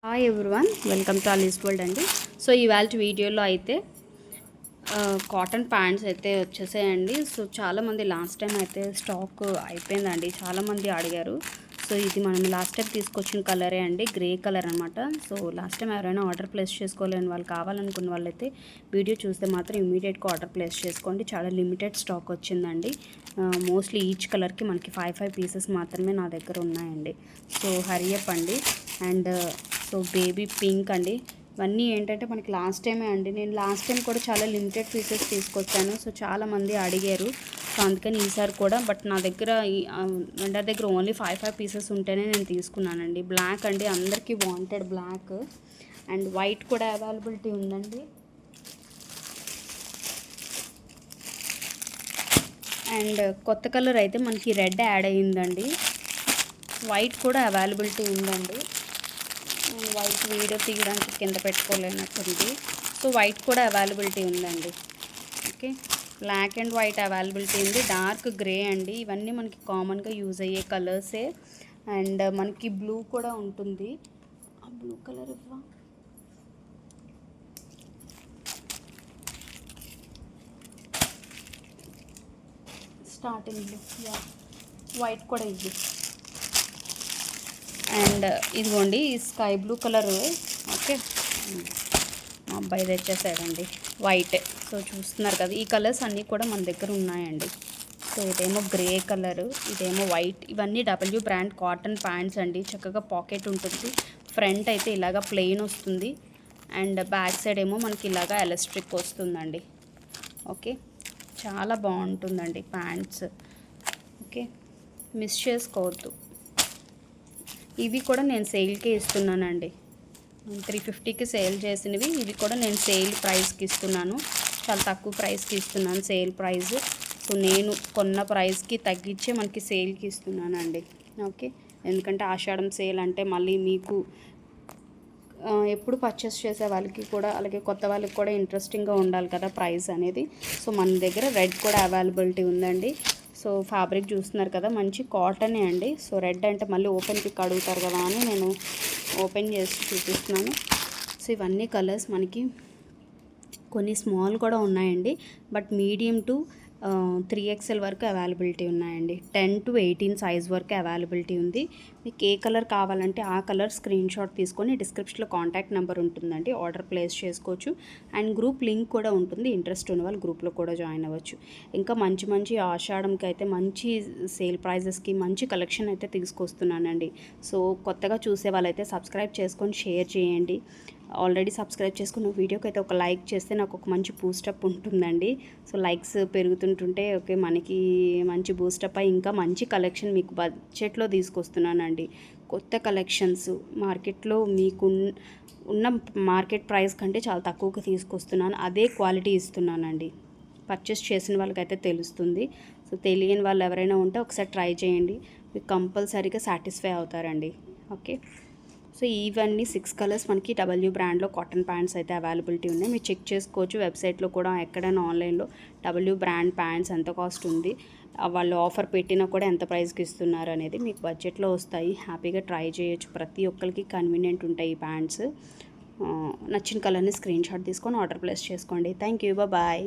Hi everyone, welcome to Alice world అండి. So ఇవాళ వీడియోలో అయితే కాటన్ ప్యాంట్స్ అయితే వచ్చేసాయండి. సో చాలామంది లాస్ట్ టైం అయితే స్టాక్ అయిపోయిందండి, చాలామంది అడిగారు. సో ఇది మనం లాస్ట్ టైం తీసుకొచ్చిన కలరే అండి, గ్రే కలర్ అనమాట. సో లాస్ట్ టైం ఎవరైనా ఆర్డర్ ప్లేస్ చేసుకోలేని వాళ్ళు, కావాలనుకున్న వాళ్ళైతే వీడియో చూస్తే మాత్రం ఇమీడియట్గా ఆర్డర్ ప్లేస్ చేసుకోండి. చాలా లిమిటెడ్ స్టాక్ వచ్చిందండి. మోస్ట్లీ ఈచ్ కలర్కి మనకి 5 పీసెస్ మాత్రమే నా దగ్గర ఉన్నాయండి. సో హరియప్ అండి. అండ్ సో బేబీ పింక్ అండి. ఇవన్నీ ఏంటంటే మనకి లాస్ట్ టైమే అండి, నేను లాస్ట్ టైం కూడా చాలా లిమిటెడ్ పీసెస్ తీసుకొచ్చాను. సో చాలామంది అడిగారు, సో అందుకని ఈసారి కూడా. బట్ నా దగ్గర వెండర్ దగ్గర ఓన్లీ 5 పీసెస్ ఉంటేనే నేను తీసుకున్నానండి. బ్లాక్ అండి, అందరికీ వాంటెడ్ బ్లాక్. అండ్ వైట్ కూడా అవైలబిలిటీ ఉందండి. అండ్ కొత్త కలర్ అయితే మనకి రెడ్ యాడ్ అయ్యిందండి. వైట్ కూడా అవైలబిలిటీ ఉందండి. వైట్ వీడియో తీయడానికి కింద పెట్టుకోలేనట్టుంది. సో వైట్ కూడా అవైలబిలిటీ ఉందండి. Okay, black and white availability ఉంది. డార్క్ గ్రే అండి, ఇవన్నీ మనకి కామన్గా యూజ్ అయ్యే కలర్సే. అండ్ మనకి బ్లూ కూడా ఉంటుంది. ఆ బ్లూ కలర్ ఇవ్వ, స్టార్టింగ్ బ్లూ, వైట్ కూడా ఇది. అండ్ ఇదిగోండి స్కై బ్లూ కలరు. ఓకే, మా అబ్బాయి తెచ్చేసాడండి వైట్. సో చూస్తున్నారు కదా, ఈ కలర్స్ అన్నీ కూడా మన దగ్గర ఉన్నాయండి. సో ఇదేమో గ్రే కలరు, ఇదేమో వైట్. ఇవన్నీ డబ్ల్యూ బ్రాండ్ కాటన్ ప్యాంట్స్ అండి. చక్కగా పాకెట్ ఉంటుంది. ఫ్రంట్ అయితే ఇలాగా ప్లెయిన్ వస్తుంది. అండ్ బ్యాక్ సైడ్ ఏమో మనకి ఇలాగా ఎలాస్టిక్ వస్తుందండి. ఓకే, చాలా బాగుంటుందండి ప్యాంట్స్. ఓకే, మిస్ చేసుకోవద్దు. ఇవి కూడా నేను సేల్కి ఇస్తున్నానండి. 350కి సేల్ చేసినవి, ఇవి కూడా నేను సేల్ ప్రైస్కి ఇస్తున్నాను. చాలా తక్కువ ప్రైస్కి ఇస్తున్నాను, సేల్ ప్రైస్. సో నేను కొన్న ప్రైస్కి తగ్గించే మనకి సేల్కి ఇస్తున్నానండి. ఓకే, ఎందుకంటే ఆషాఢం సేల్ అంటే మళ్ళీ మీకు ఎప్పుడు పర్చేస్ చేసే వాళ్ళకి కూడా, అలాగే కొత్త వాళ్ళకి కూడా ఇంట్రెస్టింగ్గా ఉండాలి కదా ప్రైస్ అనేది. సో మన దగ్గర రెడ్ కూడా అవైలబిలిటీ ఉందండి. సో ఫ్యాబ్రిక్ చూస్తున్నారు కదా, మంచి కాటనే అండి. సో రెడ్ అంటే మళ్ళీ ఓపెన్ పిక్ అడుగుతారు కదా అని నేను ఓపెన్ చేసి చూపిస్తున్నాను. సో ఇవన్నీ కలర్స్ మనకి కొన్ని స్మాల్ కూడా ఉన్నాయండి, బట్ మీడియం టు 3XL వరకు అవైలబిలిటీ ఉన్నాయండి. 10 to 18 సైజ్ వరకు అవైలబిలిటీ ఉంది. మీకు ఏ కలర్ కావాలంటే ఆ కలర్ స్క్రీన్ షాట్ తీసుకొని డిస్క్రిప్షన్లో కాంటాక్ట్ నెంబర్ ఉంటుందండి, ఆర్డర్ ప్లేస్ చేసుకోవచ్చు. అండ్ గ్రూప్ లింక్ కూడా ఉంటుంది, ఇంట్రెస్ట్ ఉన్న వాళ్ళు గ్రూప్లో కూడా జాయిన్ అవ్వచ్చు. ఇంకా మంచి మంచి ఆషాఢంకి అయితే మంచి సేల్ ప్రైజెస్కి మంచి కలెక్షన్ అయితే తీసుకొస్తున్నానండి. సో కొత్తగా చూసే వాళ్ళైతే సబ్స్క్రైబ్ చేసుకొని షేర్ చేయండి. ఆల్రెడీ సబ్స్క్రైబ్ చేసుకున్న వీడియోకి అయితే ఒక లైక్ చేస్తే నాకు ఒక మంచి బూస్టప్ ఉంటుందండి. సో లైక్స్ పెరుగుతుంటుంటే ఓకే, మనకి మంచి బూస్టప్ అయ్యి ఇంకా మంచి కలెక్షన్ మీకు బడ్జెట్లో తీసుకొస్తున్నానండి. కొత్త కలెక్షన్స్ మార్కెట్లో మీకు ఉన్న మార్కెట్ ప్రైస్ కంటే చాలా తక్కువగా తీసుకొస్తున్నాను, అదే క్వాలిటీ ఇస్తున్నానండి. పర్చేస్ చేసిన వాళ్ళకైతే తెలుస్తుంది. సో తెలియని వాళ్ళు ఎవరైనా ఉంటే ఒకసారి ట్రై చేయండి, మీకు కంపల్సరీగా సాటిస్ఫై అవుతారండి. ఓకే, సో ఇవన్నీ 6 కలర్స్ మనకి డబ్ల్యూ బ్రాండ్లో కాటన్ ప్యాంట్స్ అయితే అవైలబిలిటీ ఉన్నాయి. మీరు చెక్ చేసుకోవచ్చు వెబ్సైట్లో కూడా, ఎక్కడైనా ఆన్లైన్లో డబ్ల్యూ బ్రాండ్ ప్యాంట్స్ ఎంత కాస్ట్ ఉంది, వాళ్ళు ఆఫర్ పెట్టినా కూడా ఎంత ప్రైస్కి ఇస్తున్నారు అనేది మీకు బడ్జెట్లో వస్తాయి. హ్యాపీగా ట్రై చేయొచ్చు, ప్రతి ఒక్కరికి కన్వీనియంట్ ఉంటాయి ఈ ప్యాంట్స్. నచ్చిన కలర్ని స్క్రీన్ షాట్ తీసుకొని ఆర్డర్ ప్లేస్ చేసుకోండి. Thank you, bye.